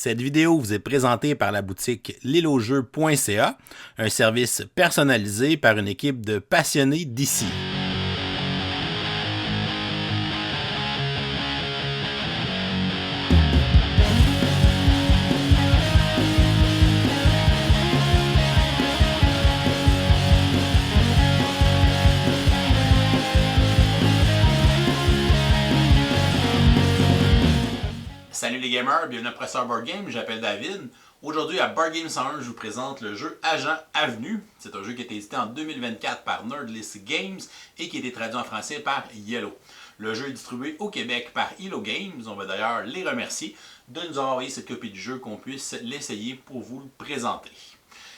Cette vidéo vous est présentée par la boutique liloJeux.ca, un service personnalisé par une équipe de passionnés d'ici. Salut les gamers, bienvenue à Professeur Board Game, j'appelle David. Aujourd'hui à Board Game 101, je vous présente le jeu Agent Avenue. C'est un jeu qui a été édité en 2024 par Nerdlist Games et qui a été traduit en français par Yellow. Le jeu est distribué au Québec par Elo Games. On va d'ailleurs les remercier de nous avoir envoyé cette copie du jeu qu'on puisse l'essayer pour vous le présenter.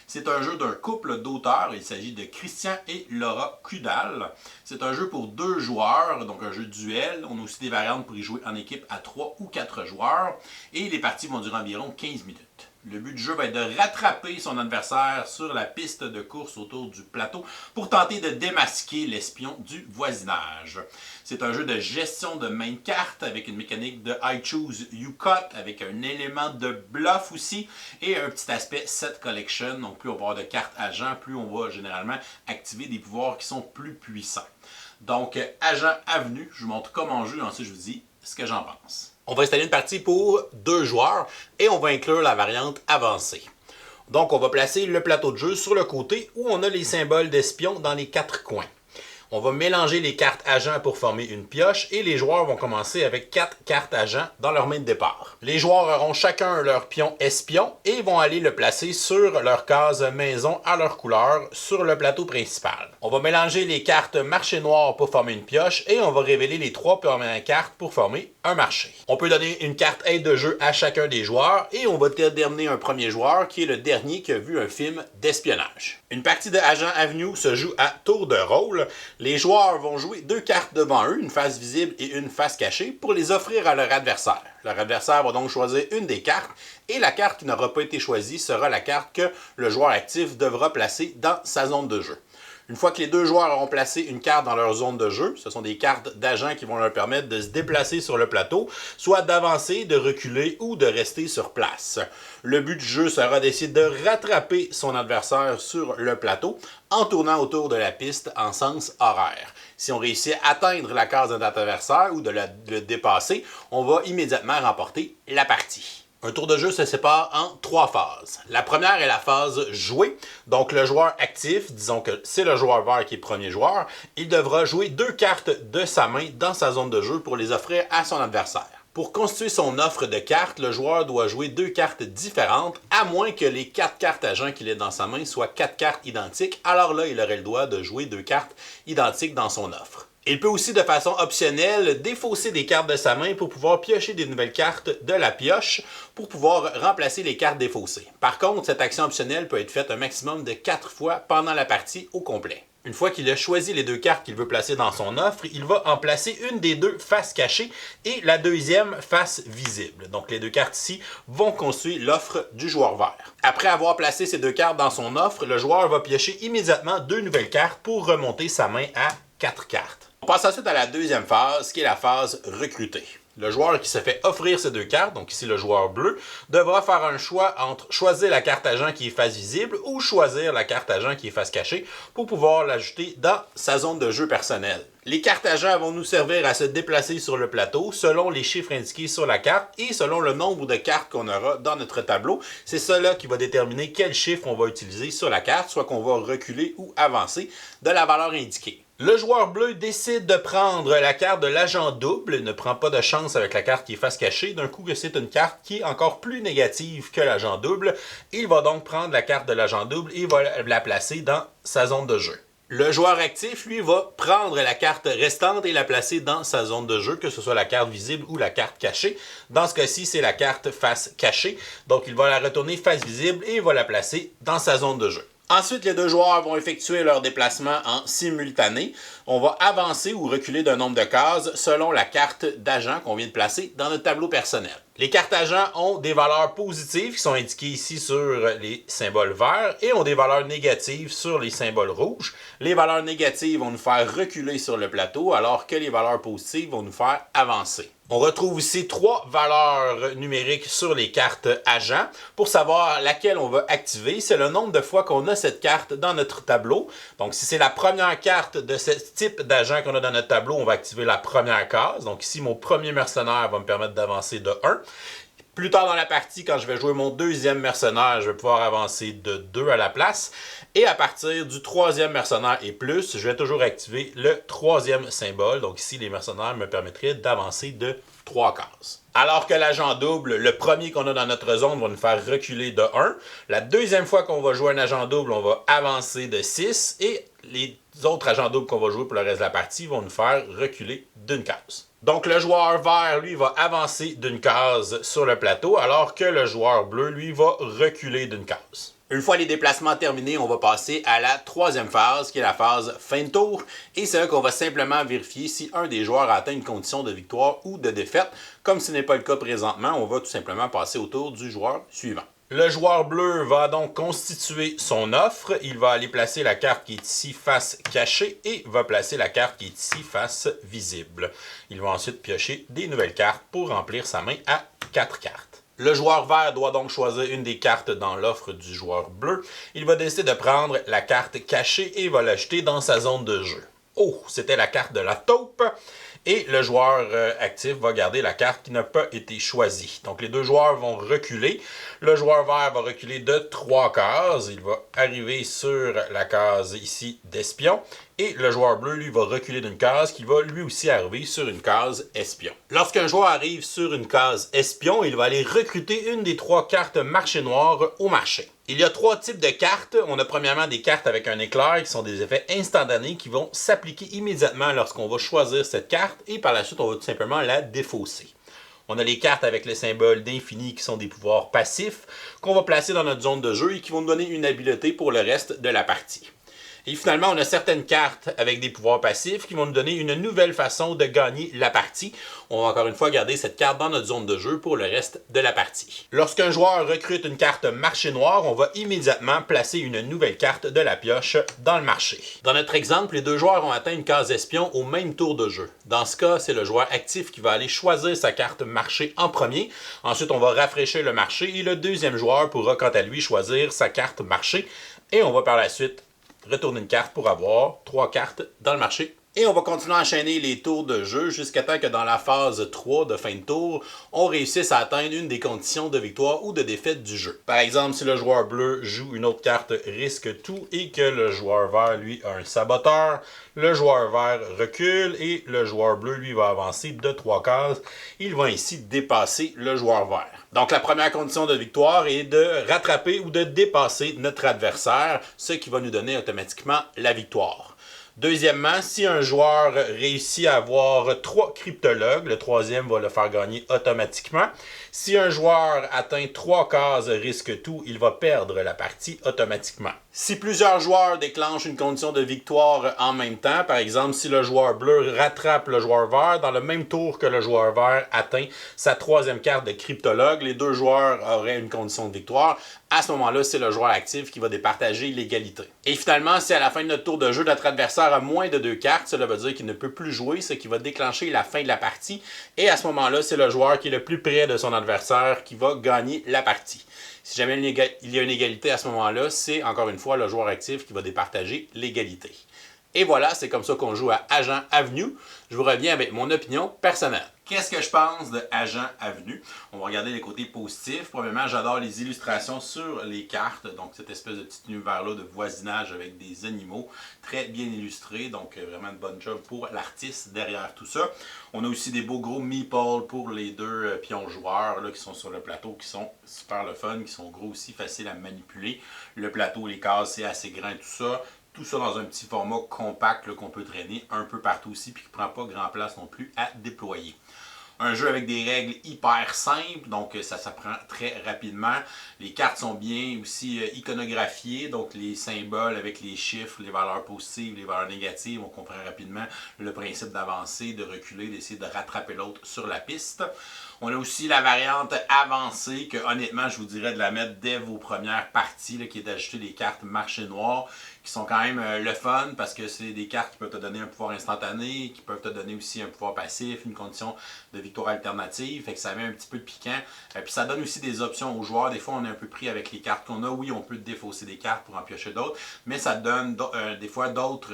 C'est un jeu d'un couple d'auteurs, il s'agit de Christian et Laura Kudal. C'est un jeu pour 2 joueurs, donc un jeu duel. On a aussi des variantes pour y jouer en équipe à 3 ou 4 joueurs. Et les parties vont durer environ 15 minutes. Le but du jeu va être de rattraper son adversaire sur la piste de course autour du plateau pour tenter de démasquer l'espion du voisinage. C'est un jeu de gestion de main de carte avec une mécanique de I choose, you cut, avec un élément de bluff aussi et un petit aspect set collection. Donc plus on va avoir de cartes agents, plus on va généralement activer des pouvoirs qui sont plus puissants. Donc Agent Avenue, je vous montre comment jouer, ensuite je vous dis ce que j'en pense. On va installer une partie pour 2 joueurs et on va inclure la variante avancée. Donc on va placer le plateau de jeu sur le côté où on a les symboles d'espion dans les 4 coins. On va mélanger les cartes agents pour former une pioche et les joueurs vont commencer avec 4 cartes agents dans leur main de départ. Les joueurs auront chacun leur pion espion et vont aller le placer sur leur case maison à leur couleur sur le plateau principal. On va mélanger les cartes marché noir pour former une pioche et on va révéler les 3 premières cartes pour former un marché. On peut donner une carte aide de jeu à chacun des joueurs et on va déterminer un premier joueur qui est le dernier qui a vu un film d'espionnage. Une partie de Agent Avenue se joue à tour de rôle. Les joueurs vont jouer 2 cartes devant eux, une face visible et une face cachée, pour les offrir à leur adversaire. Leur adversaire va donc choisir une des cartes et la carte qui n'aura pas été choisie sera la carte que le joueur actif devra placer dans sa zone de jeu. Une fois que les 2 joueurs auront placé une carte dans leur zone de jeu, ce sont des cartes d'agents qui vont leur permettre de se déplacer sur le plateau, soit d'avancer, de reculer ou de rester sur place. Le but du jeu sera d'essayer de rattraper son adversaire sur le plateau en tournant autour de la piste en sens horaire. Si on réussit à atteindre la case de notre adversaire ou de le dépasser, on va immédiatement remporter la partie. Un tour de jeu se sépare en 3 phases. La première est la phase jouer. Donc le joueur actif, disons que c'est le joueur vert qui est premier joueur, il devra jouer 2 cartes de sa main dans sa zone de jeu pour les offrir à son adversaire. Pour constituer son offre de cartes, le joueur doit jouer 2 cartes différentes, à moins que les 4 cartes agents qu'il ait dans sa main soient 4 cartes identiques. Alors là, il aurait le droit de jouer 2 cartes identiques dans son offre. Il peut aussi, de façon optionnelle, défausser des cartes de sa main pour pouvoir piocher des nouvelles cartes de la pioche pour pouvoir remplacer les cartes défaussées. Par contre, cette action optionnelle peut être faite un maximum de 4 fois pendant la partie au complet. Une fois qu'il a choisi les 2 cartes qu'il veut placer dans son offre, il va en placer une des 2 faces cachées et la deuxième face visible. Donc les 2 cartes ici vont constituer l'offre du joueur vert. Après avoir placé ces 2 cartes dans son offre, le joueur va piocher immédiatement 2 nouvelles cartes pour remonter sa main à 4 cartes. On passe ensuite à la deuxième phase, qui est la phase recruter. Le joueur qui se fait offrir ces 2 cartes, donc ici le joueur bleu, devra faire un choix entre choisir la carte agent qui est face visible ou choisir la carte agent qui est face cachée pour pouvoir l'ajouter dans sa zone de jeu personnelle. Les cartes agents vont nous servir à se déplacer sur le plateau selon les chiffres indiqués sur la carte et selon le nombre de cartes qu'on aura dans notre tableau. C'est cela qui va déterminer quel chiffre on va utiliser sur la carte, soit qu'on va reculer ou avancer de la valeur indiquée. Le joueur bleu décide de prendre la carte de l'agent double, il ne prend pas de chance avec la carte qui est face cachée, d'un coup que c'est une carte qui est encore plus négative que l'agent double. Il va donc prendre la carte de l'agent double et va la placer dans sa zone de jeu. Le joueur actif, lui, va prendre la carte restante et la placer dans sa zone de jeu, que ce soit la carte visible ou la carte cachée. Dans ce cas-ci, c'est la carte face cachée, donc il va la retourner face visible et il va la placer dans sa zone de jeu. Ensuite, les 2 joueurs vont effectuer leur déplacement en simultané. On va avancer ou reculer d'un nombre de cases selon la carte d'agent qu'on vient de placer dans notre tableau personnel. Les cartes agents ont des valeurs positives qui sont indiquées ici sur les symboles verts et ont des valeurs négatives sur les symboles rouges. Les valeurs négatives vont nous faire reculer sur le plateau alors que les valeurs positives vont nous faire avancer. On retrouve ici 3 valeurs numériques sur les cartes agents. Pour savoir laquelle on va activer, c'est le nombre de fois qu'on a cette carte dans notre tableau. Donc si c'est la première carte de ce type d'agent qu'on a dans notre tableau, on va activer la première case. Donc ici, mon premier mercenaire va me permettre d'avancer de 1. Plus tard dans la partie, quand je vais jouer mon deuxième mercenaire, je vais pouvoir avancer de 2 à la place. Et à partir du troisième mercenaire et plus, je vais toujours activer le troisième symbole. Donc ici, les mercenaires me permettraient d'avancer de 3 cases. Alors que l'agent double, le premier qu'on a dans notre zone, va nous faire reculer de 1. La deuxième fois qu'on va jouer un agent double, on va avancer de 6. Et les autres agents doubles qu'on va jouer pour le reste de la partie vont nous faire reculer d'une case. Donc le joueur vert, lui, va avancer d'une case sur le plateau, alors que le joueur bleu, lui, va reculer d'une case. Une fois les déplacements terminés, on va passer à la troisième phase, qui est la phase fin de tour. Et c'est là qu'on va simplement vérifier si un des joueurs a atteint une condition de victoire ou de défaite. Comme ce n'est pas le cas présentement, on va tout simplement passer au tour du joueur suivant. Le joueur bleu va donc constituer son offre. Il va aller placer la carte qui est ici face cachée et va placer la carte qui est ici face visible. Il va ensuite piocher des nouvelles cartes pour remplir sa main à 4 cartes. Le joueur vert doit donc choisir une des cartes dans l'offre du joueur bleu. Il va décider de prendre la carte cachée et va l'acheter dans sa zone de jeu. Oh, c'était la carte de la taupe. Et le joueur actif va garder la carte qui n'a pas été choisie. Donc les deux joueurs vont reculer. Le joueur vert va reculer de 3 cases. Il va arriver sur la case ici d'espion. Et le joueur bleu, lui, va reculer d'une case qui va lui aussi arriver sur une case espion. Lorsqu'un joueur arrive sur une case espion, il va aller recruter une des 3 cartes marché noir au marché. Il y a 3 types de cartes. On a premièrement des cartes avec un éclair qui sont des effets instantanés qui vont s'appliquer immédiatement lorsqu'on va choisir cette carte et par la suite, on va tout simplement la défausser. On a les cartes avec le symbole d'infini qui sont des pouvoirs passifs qu'on va placer dans notre zone de jeu et qui vont nous donner une habileté pour le reste de la partie. Et finalement, on a certaines cartes avec des pouvoirs passifs qui vont nous donner une nouvelle façon de gagner la partie. On va encore une fois garder cette carte dans notre zone de jeu pour le reste de la partie. Lorsqu'un joueur recrute une carte marché noir, on va immédiatement placer une nouvelle carte de la pioche dans le marché. Dans notre exemple, les deux joueurs ont atteint une case espion au même tour de jeu. Dans ce cas, c'est le joueur actif qui va aller choisir sa carte marché en premier. Ensuite, on va rafraîchir le marché et le deuxième joueur pourra quant à lui choisir sa carte marché. Et on va par la suite retourner une carte pour avoir 3 cartes dans le marché. Et on va continuer à enchaîner les tours de jeu jusqu'à temps que dans la phase 3 de fin de tour, on réussisse à atteindre une des conditions de victoire ou de défaite du jeu. Par exemple, si le joueur bleu joue une autre carte risque tout et que le joueur vert, lui, a un saboteur, le joueur vert recule et le joueur bleu, lui, va avancer de 3 cases. Il va ainsi dépasser le joueur vert. Donc la première condition de victoire est de rattraper ou de dépasser notre adversaire, ce qui va nous donner automatiquement la victoire. Deuxièmement, si un joueur réussit à avoir 3 cryptologues, le troisième va le faire gagner automatiquement. Si un joueur atteint 3 cases risque tout, il va perdre la partie automatiquement. Si plusieurs joueurs déclenchent une condition de victoire en même temps, par exemple si le joueur bleu rattrape le joueur vert, dans le même tour que le joueur vert atteint sa 3e carte de cryptologue, les deux joueurs auraient une condition de victoire. À ce moment-là, c'est le joueur actif qui va départager l'égalité. Et finalement, si à la fin de notre tour de jeu, notre adversaire a moins de 2 cartes, cela veut dire qu'il ne peut plus jouer, ce qui va déclencher la fin de la partie. Et à ce moment-là, c'est le joueur qui est le plus près de son adversaire qui va gagner la partie. Si jamais il y a une égalité à ce moment-là, c'est encore une fois le joueur actif qui va départager l'égalité. Et voilà, c'est comme ça qu'on joue à Agent Avenue. Je vous reviens avec mon opinion personnelle. Qu'est-ce que je pense de Agent Avenue? On va regarder les côtés positifs. Premièrement, j'adore les illustrations sur les cartes. Donc, cette espèce de petit univers-là de voisinage avec des animaux très bien illustrés. Donc, vraiment une bonne job pour l'artiste derrière tout ça. On a aussi des beaux gros meeples pour les deux pions joueurs là, qui sont sur le plateau, qui sont super le fun, qui sont gros aussi, faciles à manipuler. Le plateau, les cases, c'est assez grand, tout ça. Tout ça dans un petit format compact qu'on peut traîner un peu partout aussi puis qui ne prend pas grand place non plus à déployer. Un jeu avec des règles hyper simples, donc ça s'apprend très rapidement. Les cartes sont bien aussi iconographiées, donc les symboles avec les chiffres, les valeurs positives, les valeurs négatives, on comprend rapidement le principe d'avancer, de reculer, d'essayer de rattraper l'autre sur la piste. On a aussi la variante avancée que honnêtement je vous dirais de la mettre dès vos premières parties, là, qui est d'ajouter des cartes marché noir qui sont quand même le fun parce que c'est des cartes qui peuvent te donner un pouvoir instantané, qui peuvent te donner aussi un pouvoir passif, une condition de victoire alternative, fait que ça met un petit peu de piquant. Puis ça donne aussi des options aux joueurs. Des fois on est un peu pris avec les cartes qu'on a. Oui, on peut défausser des cartes pour en piocher d'autres, mais ça donne des fois d'autres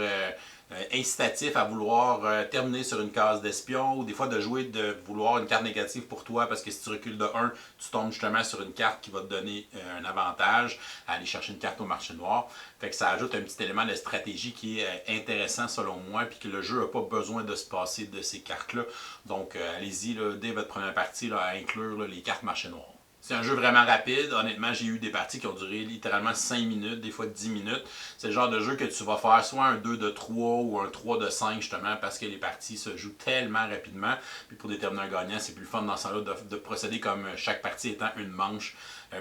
incitatif à vouloir terminer sur une case d'espion ou des fois de vouloir une carte négative pour toi parce que si tu recules de 1, tu tombes justement sur une carte qui va te donner un avantage à aller chercher une carte au marché noir. Fait que ça ajoute un petit élément de stratégie qui est intéressant selon moi puis que le jeu n'a pas besoin de se passer de ces cartes-là. Donc allez-y dès votre première partie là, à inclure les cartes marché noir. C'est un jeu vraiment rapide. Honnêtement, j'ai eu des parties qui ont duré littéralement 5 minutes, des fois 10 minutes. C'est le genre de jeu que tu vas faire soit un 2 de 3 ou un 3 de 5 justement parce que les parties se jouent tellement rapidement. Puis pour déterminer un gagnant, c'est plus le fun dans ce sens-là de procéder comme chaque partie étant une manche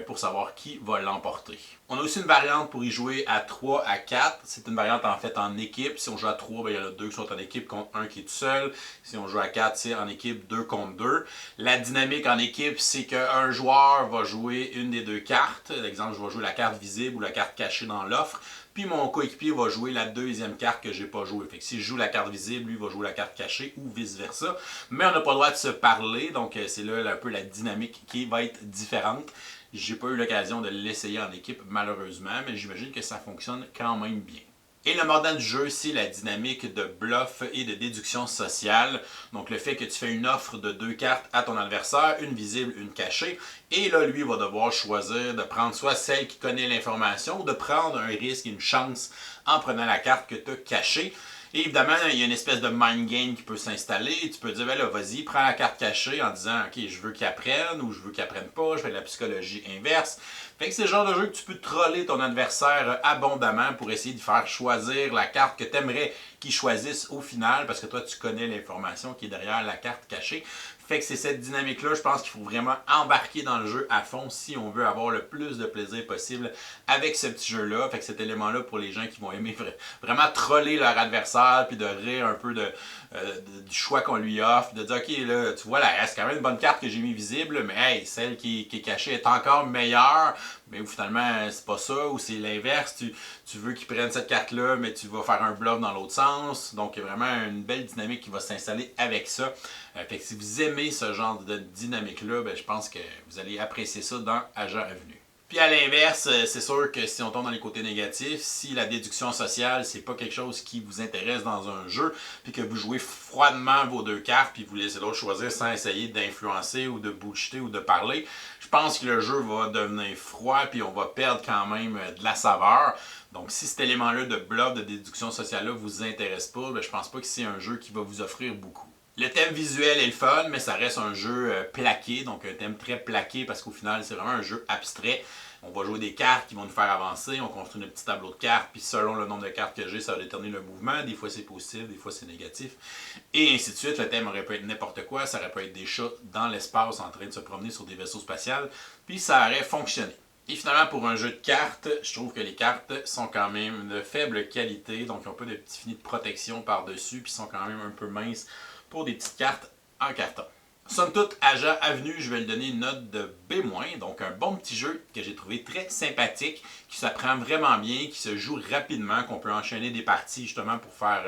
pour savoir qui va l'emporter. On a aussi une variante pour y jouer à 3 à 4. C'est une variante en fait en équipe. Si on joue à 3, ben, il y en a 2 qui sont en équipe contre un qui est tout seul. Si on joue à 4, c'est en équipe 2 contre 2. La dynamique en équipe, c'est qu'un joueur va jouer une des deux cartes. Exemple, je vais jouer la carte visible ou la carte cachée dans l'offre. Puis mon coéquipier va jouer la deuxième carte que j'ai pas jouée. Fait que si je joue la carte visible, lui va jouer la carte cachée ou vice-versa. Mais on n'a pas le droit de se parler, donc c'est là un peu la dynamique qui va être différente. J'ai pas eu l'occasion de l'essayer en équipe malheureusement, mais j'imagine que ça fonctionne quand même bien. Et le mordant du jeu, c'est la dynamique de bluff et de déduction sociale. Donc le fait que tu fais une offre de 2 cartes à ton adversaire, une visible, une cachée, et là lui va devoir choisir de prendre soit celle qui connaît l'information ou de prendre un risque, une chance en prenant la carte que tu as cachée. Et évidemment, il y a une espèce de mind game qui peut s'installer. Tu peux dire, ben là, vas-y, prends la carte cachée en disant, OK, je veux qu'il apprenne ou je veux qu'il apprenne pas. Je fais de la psychologie inverse. Fait que c'est le genre de jeu que tu peux troller ton adversaire abondamment pour essayer de faire choisir la carte que tu aimerais qu'il choisisse au final parce que toi, tu connais l'information qui est derrière la carte cachée. Fait que c'est cette dynamique-là, je pense qu'il faut vraiment embarquer dans le jeu à fond si on veut avoir le plus de plaisir possible avec ce petit jeu-là. Fait que cet élément-là pour les gens qui vont aimer vraiment troller leur adversaire puis de rire un peu du choix qu'on lui offre, de dire ok là, tu vois, là, c'est quand même une bonne carte que j'ai mis visible, mais hey, celle qui est cachée est encore meilleure. Mais finalement, c'est pas ça, ou c'est l'inverse. Tu veux qu'ils prennent cette carte-là, mais tu vas faire un bluff dans l'autre sens. Donc, il y a vraiment une belle dynamique qui va s'installer avec ça. Fait que si vous aimez ce genre de dynamique-là, ben, je pense que vous allez apprécier ça dans Agent Avenue. Puis à l'inverse, c'est sûr que si on tombe dans les côtés négatifs, si la déduction sociale, c'est pas quelque chose qui vous intéresse dans un jeu, puis que vous jouez froidement vos 2 cartes, puis vous laissez l'autre choisir sans essayer d'influencer ou de bullshiter ou de parler, je pense que le jeu va devenir froid, puis on va perdre quand même de la saveur. Donc si cet élément-là de bluff, de déduction sociale-là vous intéresse pas, ben, je pense pas que c'est un jeu qui va vous offrir beaucoup. Le thème visuel est le fun, mais ça reste un jeu plaqué, donc un thème très plaqué parce qu'au final, c'est vraiment un jeu abstrait. On va jouer des cartes qui vont nous faire avancer, on construit un petit tableau de cartes, puis selon le nombre de cartes que j'ai, ça va déterminer le mouvement. Des fois c'est positif, des fois c'est négatif, et ainsi de suite. Le thème aurait pu être n'importe quoi, ça aurait pu être des chats dans l'espace en train de se promener sur des vaisseaux spatials, puis ça aurait fonctionné. Et finalement, pour un jeu de cartes, je trouve que les cartes sont quand même de faible qualité, donc ils ont pas de petits finis de protection par-dessus, puis sont quand même un peu minces pour des petites cartes en carton. Somme toute, Agent Avenue, je vais lui donner une note de B-, donc un bon petit jeu que j'ai trouvé très sympathique, qui s'apprend vraiment bien, qui se joue rapidement, qu'on peut enchaîner des parties justement pour faire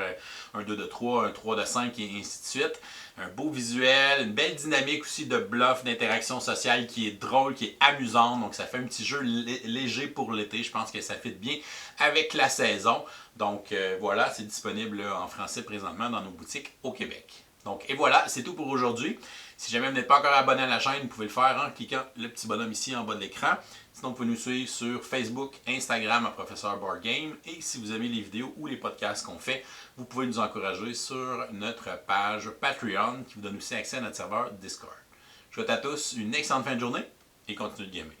un 2 de 3, un 3 de 5 et ainsi de suite. Un beau visuel, une belle dynamique aussi de bluff, d'interaction sociale qui est drôle, qui est amusante, donc ça fait un petit jeu léger pour l'été, je pense que ça fit bien avec la saison. Donc voilà, c'est disponible en français présentement dans nos boutiques au Québec. Donc, et voilà, c'est tout pour aujourd'hui. Si jamais vous n'êtes pas encore abonné à la chaîne, vous pouvez le faire en cliquant le petit bonhomme ici en bas de l'écran. Sinon, vous pouvez nous suivre sur Facebook, Instagram à Professeur Board Game. Et si vous aimez les vidéos ou les podcasts qu'on fait, vous pouvez nous encourager sur notre page Patreon qui vous donne aussi accès à notre serveur Discord. Je vous souhaite à tous une excellente fin de journée et continuez de gamer.